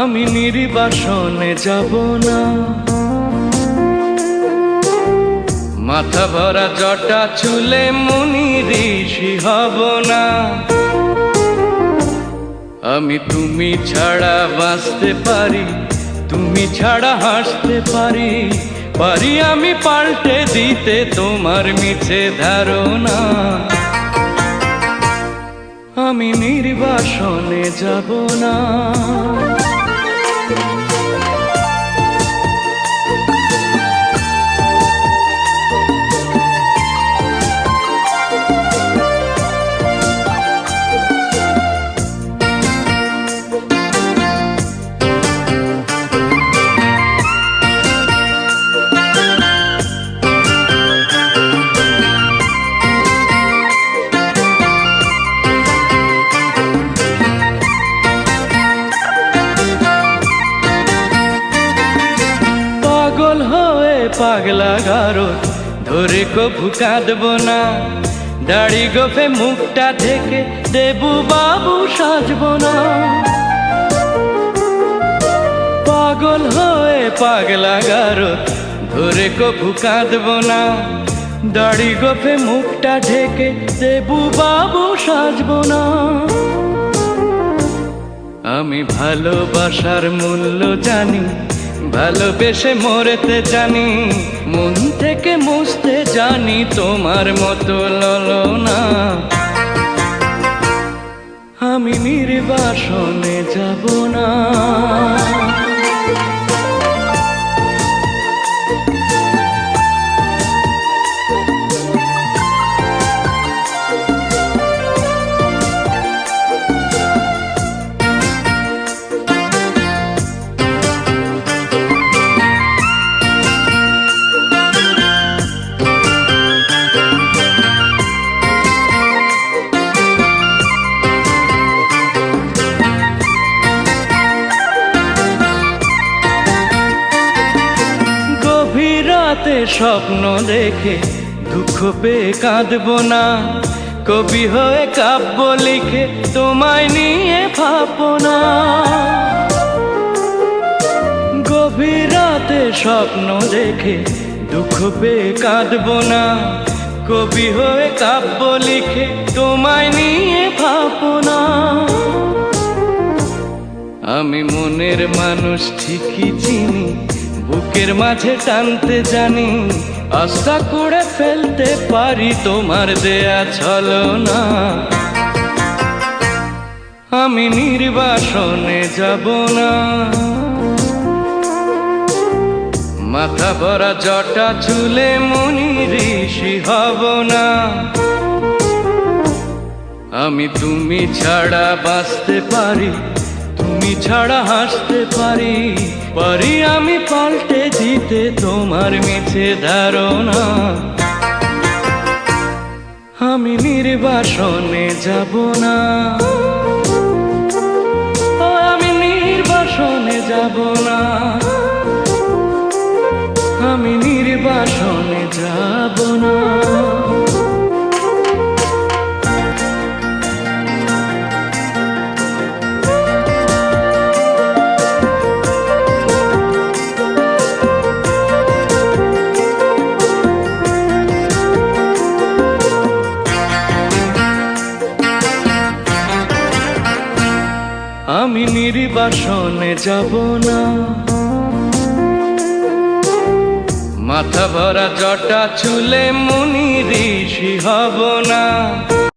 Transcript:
আমি নির্বাসনে যাব না, মাথা ভরা জটা চুলে মুনি ঋষি হব না। আমি তুমি ছাড়া বাঁচতে পারি, তুমি ছাড়া হাসতে পারি, পারি আমি পাল্টে দিতে তোমার মিছে ধারণা। আমি নির্বাসনে যাব না। পাগল হয়ে পাগলা গারো ধরে কভু কাঁদব না, দাড়ি গোফে মুখটা ঢেকে দেবু বাবু সাজব না। পাগল হয়ে পাগলা গারো ধরে কভু কাঁদব না, দাড়ি গোফে মুখটা ঢেকে দেবু বাবু সাজব না। আমি ভালোবাসার মূল্য জানি, ভালোবেসে মরেতে জানি, মন থেকে মুছতে জানি তোমার মতো ললনা। আমি নির্বাসনে যাব না। রাতে স্বপ্ন দেখে দুঃখ পেয়ে কাঁদব না, কবি হয়ে কাব্য লিখে তোমায় নিয়ে ভাবব না। গভীর রাতে স্বপ্ন দেখে দুঃখ পেয়ে কাঁদব না, কবি হয়ে কাব্য লিখে তোমায় নিয়ে ভাবব না। আমি মনের মানুষ ঠিকই চিনি, বুকের মাঝে টানতে জানি, আশা করে ফেলতে পারি তোমার দেয়া ছলনা। আমি নির্বাসনে যাব না, মাথা ভরা জটা চুলে মুনি ঋষি হব না। আমি তুমি ছাড়া বাঁচতে পারি, তুমি ছাড়া হাসতে পারি, পারি আমি পাল্টে দিতে তোমার মিছে ধারণা। আমি নির্বাসনে যাব না, আমি নির্বাসনে যাব না, আমি নির্বাসনে যাব না। আমি নির্বাসনে যাব না, মাথা ভরা জটা চুলে মুনি ঋষি হব না।